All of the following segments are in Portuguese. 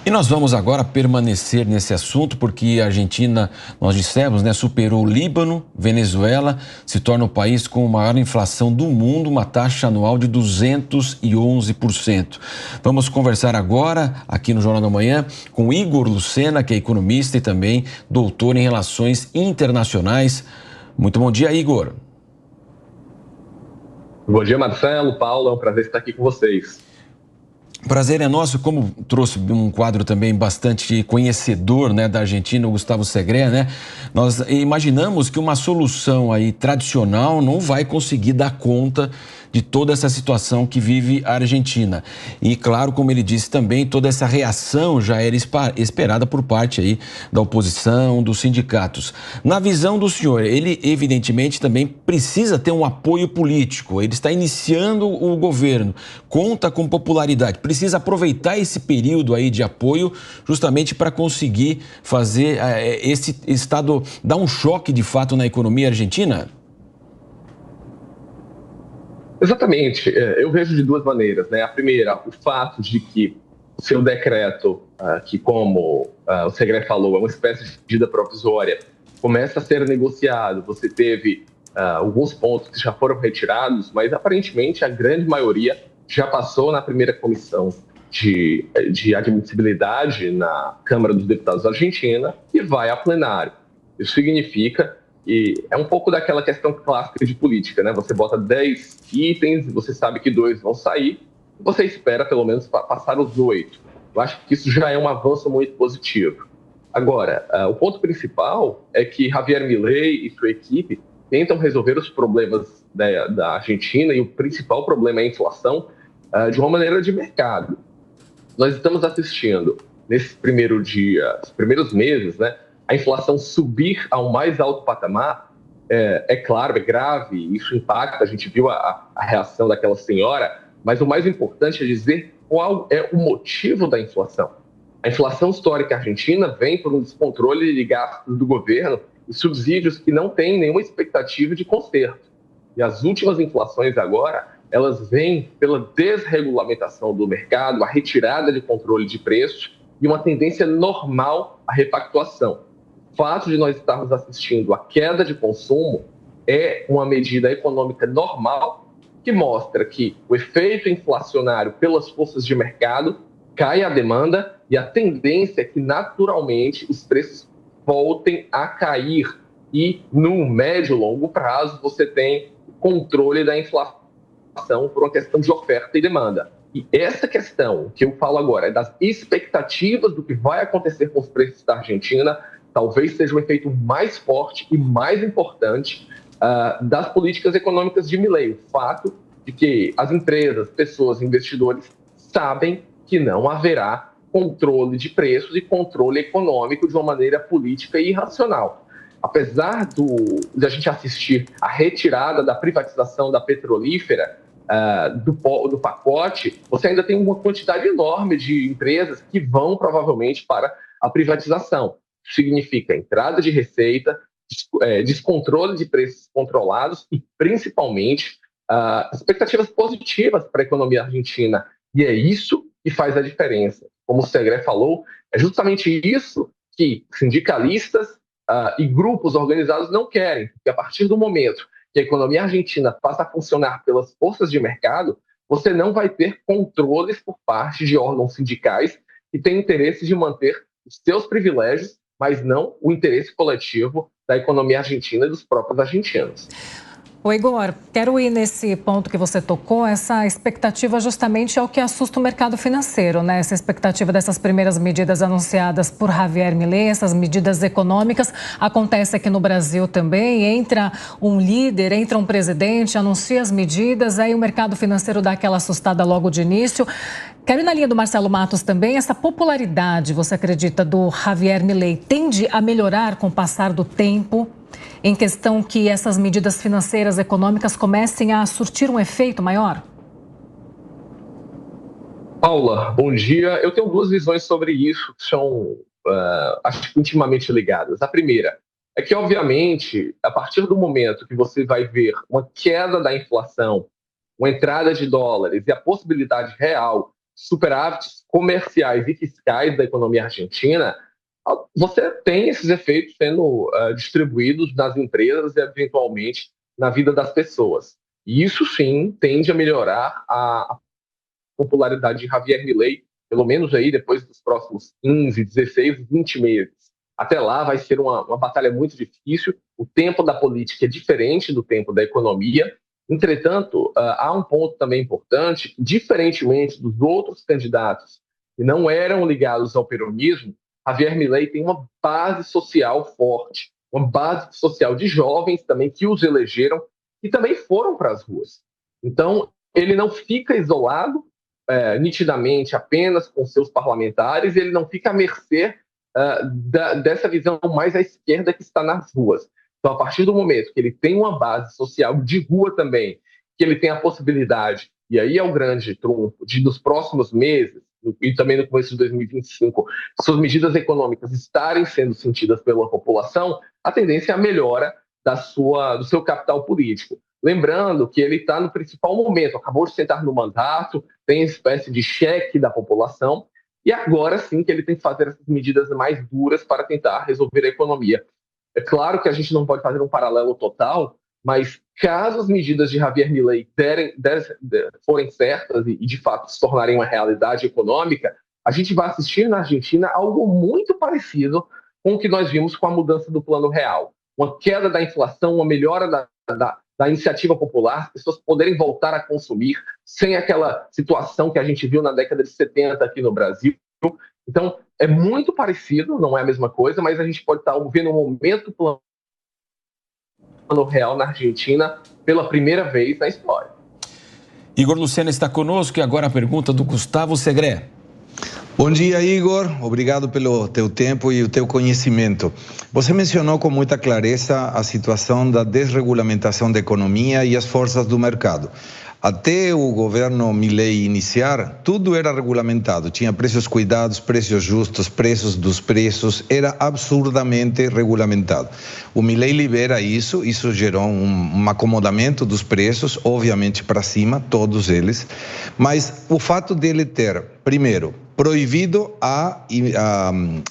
E nós vamos agora permanecer nesse assunto porque a Argentina, nós dissemos, né, superou o Líbano, Venezuela, se torna o país com a maior inflação do mundo, uma taxa anual de 211%. Vamos conversar agora, aqui no Jornal da Manhã, com Igor Lucena, que é economista e também doutor em Relações Internacionais. Muito bom dia, Igor. Bom dia, Marcelo, Paulo, é um prazer estar aqui com vocês. Prazer é nosso, como trouxe um quadro também bastante conhecedor, né, da Argentina, o Gustavo Segre, né? Nós imaginamos que uma solução aí tradicional não vai conseguir dar conta de toda essa situação que vive a Argentina. E claro, como ele disse também, toda essa reação já era esperada por parte aí da oposição, dos sindicatos. Na visão do senhor, ele evidentemente também precisa ter um apoio político. Ele está iniciando o governo, conta com popularidade, precisa aproveitar esse período aí de apoio justamente para conseguir fazer esse Estado dar um choque de fato na economia argentina? Exatamente, eu vejo de duas maneiras, né? A primeira, o fato de que o seu decreto, que como o Segre falou, é uma espécie de medida provisória, começa a ser negociado. Você teve alguns pontos que já foram retirados, mas aparentemente a grande maioria já passou na primeira comissão de admissibilidade na Câmara dos Deputados Argentina e vai a plenário. Isso significa que é um pouco daquela questão clássica de política, né? Você bota 10 itens, você sabe que 2 vão sair, você espera pelo menos passar os 8. Eu acho que isso já é um avanço muito positivo. Agora, o ponto principal é que Javier Milei e sua equipe tentam resolver os problemas da Argentina, e o principal problema é a inflação, de uma maneira de mercado. Nós estamos assistindo, nesse primeiro dia, os primeiros meses, né, a inflação subir ao mais alto patamar. É claro, é grave, isso impacta, a gente viu a reação daquela senhora, mas o mais importante é dizer qual é o motivo da inflação. A inflação histórica argentina vem por um descontrole de gastos do governo e subsídios que não têm nenhuma expectativa de conserto. E as últimas inflações agora, elas vêm pela desregulamentação do mercado, a retirada de controle de preços e uma tendência normal à repactuação. O fato de nós estarmos assistindo à queda de consumo é uma medida econômica normal que mostra que o efeito inflacionário pelas forças de mercado cai a demanda e a tendência é que naturalmente os preços voltem a cair e no médio e longo prazo você tem controle da inflação por uma questão de oferta e demanda. E essa questão que eu falo agora é das expectativas do que vai acontecer com os preços da Argentina, talvez seja o efeito mais forte e mais importante das políticas econômicas de Milei. O fato de que as empresas, pessoas, investidores sabem que não haverá controle de preços e controle econômico de uma maneira política e irracional. Apesar de a gente assistir à retirada da privatização da petrolífera do pacote, você ainda tem uma quantidade enorme de empresas que vão provavelmente para a privatização. Isso significa entrada de receita, descontrole de preços controlados e, principalmente, expectativas positivas para a economia argentina. E é isso que faz a diferença. Como o Segre falou, é justamente isso que sindicalistas e grupos organizados não querem, porque a partir do momento que a economia argentina passa a funcionar pelas forças de mercado, você não vai ter controles por parte de órgãos sindicais que têm interesse de manter os seus privilégios, mas não o interesse coletivo da economia argentina e dos próprios argentinos. Ô Igor, quero ir nesse ponto que você tocou, essa expectativa justamente é o que assusta o mercado financeiro, né? Essa expectativa dessas primeiras medidas anunciadas por Javier Milei, essas medidas econômicas, acontece aqui no Brasil também, entra um líder, entra um presidente, anuncia as medidas, aí o mercado financeiro dá aquela assustada logo de início. Quero ir na linha do Marcelo Matos também, essa popularidade, você acredita, do Javier Milei tende a melhorar com o passar do tempo? Em questão que essas medidas financeiras, econômicas comecem a surtir um efeito maior? Paula, bom dia. Eu tenho duas visões sobre isso que são, acho que intimamente ligadas. A primeira é que, obviamente, a partir do momento que você vai ver uma queda da inflação, uma entrada de dólares e a possibilidade real de superávites comerciais e fiscais da economia argentina, você tem esses efeitos sendo distribuídos nas empresas e, eventualmente, na vida das pessoas. E isso, sim, tende a melhorar a popularidade de Javier Milei, pelo menos aí depois dos próximos 15, 16, 20 meses. Até lá vai ser uma batalha muito difícil. O tempo da política é diferente do tempo da economia. Entretanto, há um ponto também importante, diferentemente dos outros candidatos que não eram ligados ao peronismo, Javier Milei tem uma base social forte, uma base social de jovens também que os elegeram e também foram para as ruas. Então, ele não fica isolado nitidamente apenas com seus parlamentares, ele não fica à mercê dessa visão mais à esquerda que está nas ruas. Então, a partir do momento que ele tem uma base social de rua também, que ele tem a possibilidade, e aí é o grande trunfo, de nos próximos meses, e também no começo de 2025, suas medidas econômicas estarem sendo sentidas pela população, a tendência é a melhora do seu capital político. Lembrando que ele está no principal momento, acabou de sentar no mandato, tem uma espécie de cheque da população, e agora sim que ele tem que fazer essas medidas mais duras para tentar resolver a economia. É claro que a gente não pode fazer um paralelo total, mas caso as medidas de Javier Milei forem certas e de fato se tornarem uma realidade econômica, a gente vai assistir na Argentina algo muito parecido com o que nós vimos com a mudança do Plano Real. Uma queda da inflação, uma melhora da iniciativa popular, as pessoas poderem voltar a consumir sem aquela situação que a gente viu na década de 70 aqui no Brasil. Então, é muito parecido, não é a mesma coisa, mas a gente pode estar vendo um momento Plano Real na Argentina pela primeira vez na história. Igor Lucena está conosco e agora a pergunta do Gustavo Segré. Bom dia, Igor. Obrigado pelo teu tempo e o teu conhecimento. Você mencionou com muita clareza a situação da desregulamentação da economia e as forças do mercado. Até o governo Milei iniciar, tudo era regulamentado. Tinha preços cuidados, preços justos, preços dos preços, era absurdamente regulamentado. O Milei libera isso gerou um acomodamento dos preços, obviamente para cima, todos eles. Mas o fato dele ter, primeiro, proibido a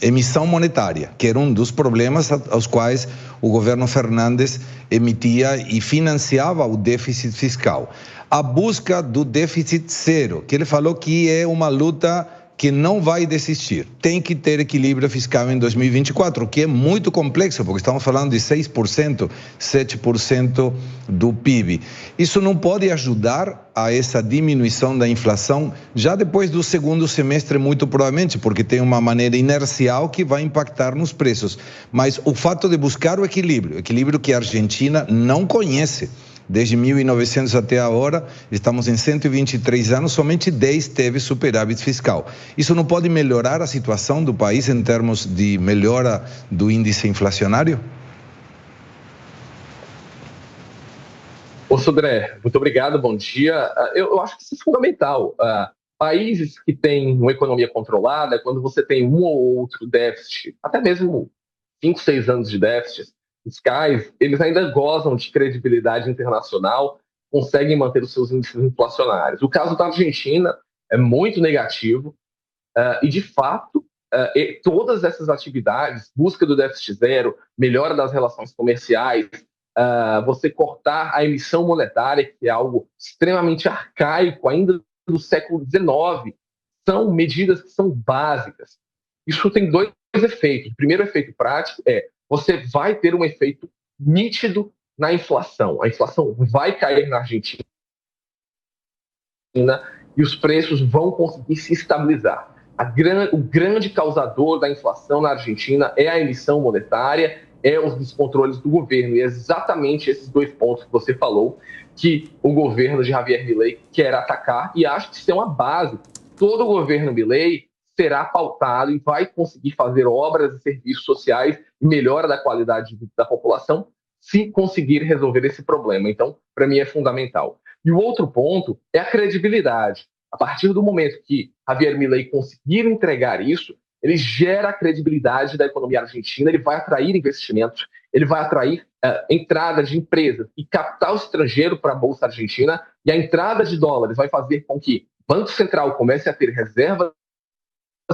emissão monetária, que era um dos problemas aos quais o governo Fernandes emitia e financiava o déficit fiscal. A busca do déficit zero, que ele falou que é uma luta que não vai desistir. Tem que ter equilíbrio fiscal em 2024, o que é muito complexo, porque estamos falando de 6%, 7% do PIB. Isso não pode ajudar a essa diminuição da inflação já depois do segundo semestre, muito provavelmente, porque tem uma maneira inercial que vai impactar nos preços. Mas o fato de buscar o equilíbrio que a Argentina não conhece, desde 1900 até agora, estamos em 123 anos, somente 10 teve superávit fiscal. Isso não pode melhorar a situação do país em termos de melhora do índice inflacionário? Ô Sodré, muito obrigado, bom dia. Eu acho que isso é fundamental. Países que têm uma economia controlada, quando você tem um ou outro déficit, até mesmo 5, 6 anos de déficit fiscais, eles ainda gozam de credibilidade internacional, conseguem manter os seus índices inflacionários. O caso da Argentina é muito negativo e, de fato, todas essas atividades, busca do déficit zero, melhora das relações comerciais, você cortar a emissão monetária, que é algo extremamente arcaico, ainda do século XIX, são medidas que são básicas. Isso tem dois efeitos. O primeiro efeito prático é você vai ter um efeito nítido na inflação. A inflação vai cair na Argentina e os preços vão conseguir se estabilizar. O grande causador da inflação na Argentina é a emissão monetária, é os descontroles do governo. E é exatamente esses dois pontos que você falou que o governo de Javier Milei quer atacar, e acho que isso é uma base. Todo o governo Milei será pautado e vai conseguir fazer obras e serviços sociais e melhora da qualidade de vida da população se conseguir resolver esse problema. Então, para mim é fundamental. E o outro ponto é a credibilidade. A partir do momento que Javier Milei conseguir entregar isso, ele gera a credibilidade da economia argentina, ele vai atrair investimentos, ele vai atrair entrada de empresas e capital estrangeiro para a Bolsa Argentina, e a entrada de dólares vai fazer com que o Banco Central comece a ter reservas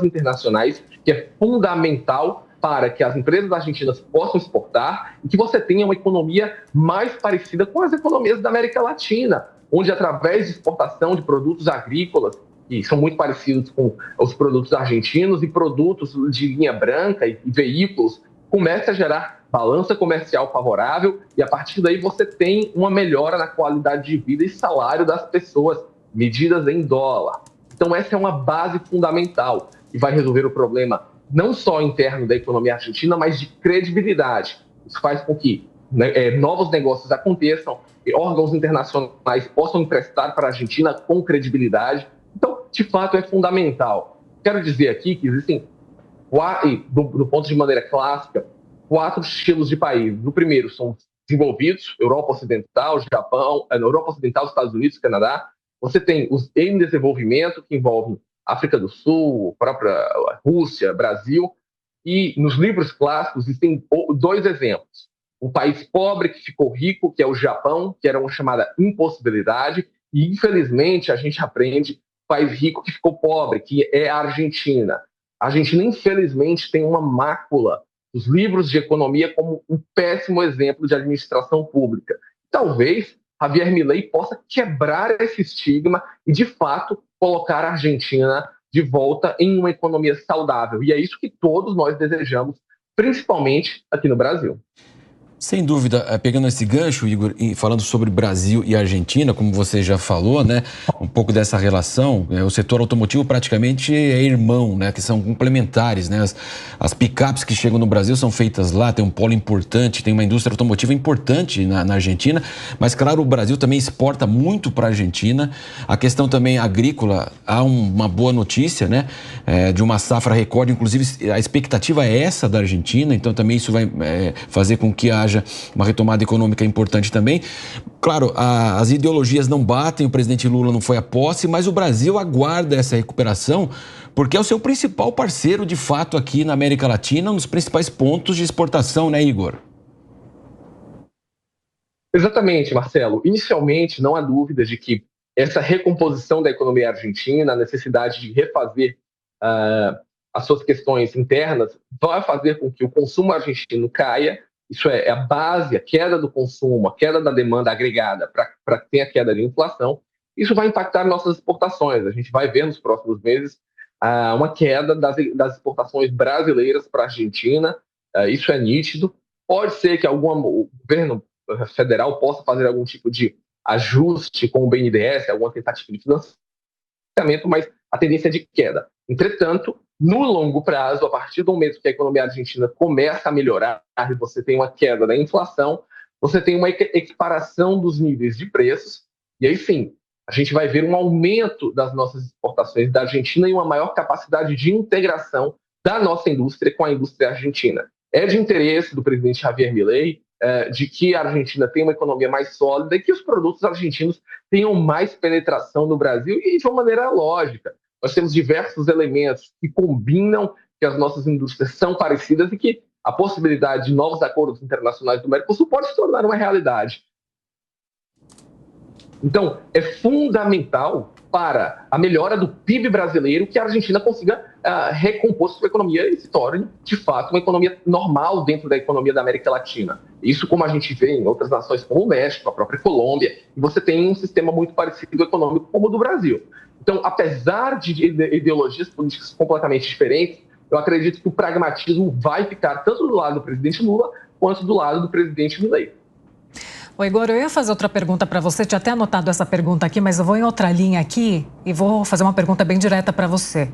internacionais, que é fundamental para que as empresas argentinas possam exportar e que você tenha uma economia mais parecida com as economias da América Latina, onde através de exportação de produtos agrícolas, que são muito parecidos com os produtos argentinos, e produtos de linha branca e veículos, começa a gerar balança comercial favorável e a partir daí você tem uma melhora na qualidade de vida e salário das pessoas, medidas em dólar. Então essa é uma base fundamental e vai resolver o problema não só interno da economia argentina, mas de credibilidade. Isso faz com que novos negócios aconteçam e órgãos internacionais possam emprestar para a Argentina com credibilidade. Então, de fato, é fundamental. Quero dizer aqui que existem, do ponto de maneira clássica, 4 estilos de país. O primeiro são desenvolvidos, Europa Ocidental, Japão, Europa Ocidental, Estados Unidos, Canadá. Você tem os em desenvolvimento, que envolvem África do Sul, própria Rússia, Brasil. E nos livros clássicos existem 2 exemplos. O país pobre que ficou rico, que é o Japão, que era uma chamada impossibilidade, e infelizmente a gente aprende o país rico que ficou pobre, que é a Argentina. A Argentina, infelizmente, tem uma mácula dos livros de economia como um péssimo exemplo de administração pública. Talvez Javier Milei possa quebrar esse estigma e, de fato, colocar a Argentina de volta em uma economia saudável. E é isso que todos nós desejamos, principalmente aqui no Brasil. Sem dúvida, pegando esse gancho, Igor, e falando sobre Brasil e Argentina, como você já falou, né, um pouco dessa relação, o setor automotivo praticamente é irmão, né, que são complementares, né, as picapes que chegam no Brasil são feitas lá, tem um polo importante, tem uma indústria automotiva importante na Argentina, mas claro, o Brasil também exporta muito para a Argentina. A questão também agrícola, há uma boa notícia, né, de uma safra recorde, inclusive a expectativa é essa da Argentina, então também isso vai fazer com que haja uma retomada econômica importante também. Claro, as ideologias não batem, o presidente Lula não foi à posse, mas o Brasil aguarda essa recuperação porque é o seu principal parceiro, de fato, aqui na América Latina, um dos principais pontos de exportação, né, Igor? Exatamente, Marcelo. Inicialmente, não há dúvida de que essa recomposição da economia argentina, a necessidade de refazer as suas questões internas, vai fazer com que o consumo argentino caia. Isso é a base, a queda do consumo, a queda da demanda agregada para ter a queda de inflação. Isso vai impactar nossas exportações. A gente vai ver nos próximos meses uma queda das exportações brasileiras para a Argentina. Isso é nítido. Pode ser que o governo federal possa fazer algum tipo de ajuste com o BNDES, alguma tentativa de financiamento, mas a tendência é de queda. Entretanto, no longo prazo, a partir do momento que a economia argentina começa a melhorar e você tem uma queda da inflação, você tem uma equiparação dos níveis de preços, e aí sim, a gente vai ver um aumento das nossas exportações da Argentina e uma maior capacidade de integração da nossa indústria com a indústria argentina. É de interesse do presidente Javier Milei de que a Argentina tenha uma economia mais sólida e que os produtos argentinos tenham mais penetração no Brasil e de uma maneira lógica. Nós temos diversos elementos que combinam que as nossas indústrias são parecidas e que a possibilidade de novos acordos internacionais do Mercosul pode se tornar uma realidade. Então, é fundamental para a melhora do PIB brasileiro que a Argentina consiga recompor sua economia e se torne, de fato, uma economia normal dentro da economia da América Latina. Isso como a gente vê em outras nações como o México, a própria Colômbia, e você tem um sistema muito parecido econômico como o do Brasil. Então, apesar de ideologias políticas completamente diferentes, eu acredito que o pragmatismo vai ficar tanto do lado do presidente Lula quanto do lado do presidente Milei. Ô Igor, eu ia fazer outra pergunta para você, tinha até anotado essa pergunta aqui, mas eu vou em outra linha aqui e vou fazer uma pergunta bem direta para você.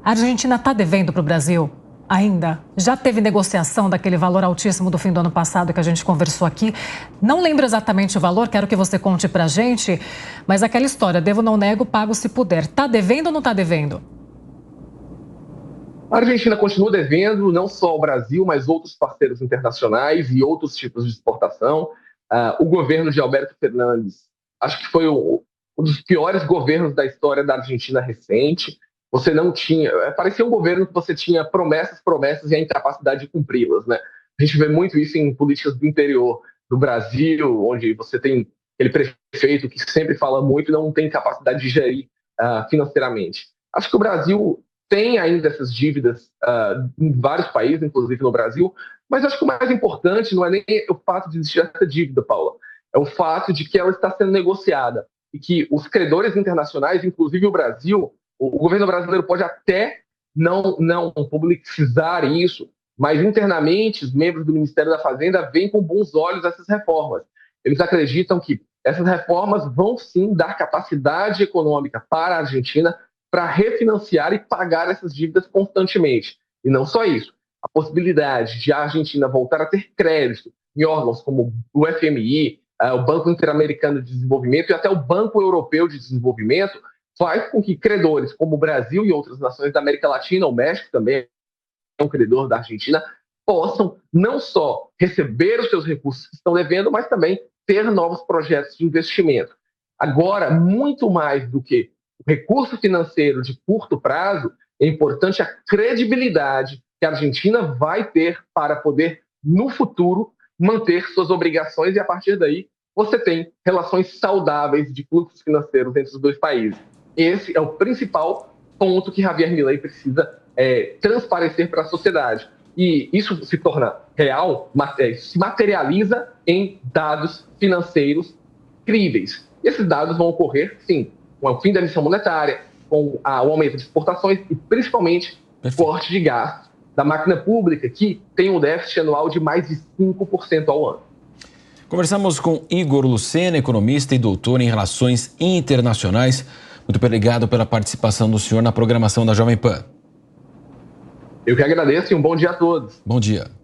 A Argentina está devendo para o Brasil ainda? Já teve negociação daquele valor altíssimo do fim do ano passado que a gente conversou aqui? Não lembro exatamente o valor, quero que você conte para a gente, mas aquela história, devo, não nego, pago se puder. Está devendo ou não está devendo? A Argentina continua devendo, não só ao Brasil, mas outros parceiros internacionais e outros tipos de exportação. O governo de Alberto Fernandes, acho que foi um dos piores governos da história da Argentina recente. Você não tinha... Parecia um governo que você tinha promessas e a incapacidade de cumpri-las, né? A gente vê muito isso em políticas do interior do Brasil, onde você tem aquele prefeito que sempre fala muito e não tem capacidade de gerir financeiramente. Acho que o Brasil tem ainda essas dívidas em vários países, inclusive no Brasil, mas acho que o mais importante não é nem o fato de existir essa dívida, Paula, é o fato de que ela está sendo negociada e que os credores internacionais, inclusive o Brasil, o governo brasileiro pode até não publicizar isso, mas internamente os membros do Ministério da Fazenda veem com bons olhos essas reformas. Eles acreditam que essas reformas vão sim dar capacidade econômica para a Argentina para refinanciar e pagar essas dívidas constantemente. E não só isso, a possibilidade de a Argentina voltar a ter crédito em órgãos como o FMI, o Banco Interamericano de Desenvolvimento e até o Banco Europeu de Desenvolvimento faz com que credores como o Brasil e outras nações da América Latina, o México também é um credor da Argentina, possam não só receber os seus recursos que estão devendo, mas também ter novos projetos de investimento. Agora, muito mais do que o recurso financeiro de curto prazo, é importante a credibilidade que a Argentina vai ter para poder, no futuro, manter suas obrigações e, a partir daí, você tem relações saudáveis de fluxos financeiros entre os dois países. Esse é o principal ponto que Javier Milei precisa transparecer para a sociedade. E isso se torna real, se materializa em dados financeiros críveis. E esses dados vão ocorrer, sim, com o fim da emissão monetária, com o aumento de exportações e, principalmente, corte de gastos da máquina pública, que tem um déficit anual de mais de 5% ao ano. Conversamos com Igor Lucena, economista e doutor em Relações Internacionais. Muito obrigado pela participação do senhor na programação da Jovem Pan. Eu que agradeço e um bom dia a todos. Bom dia.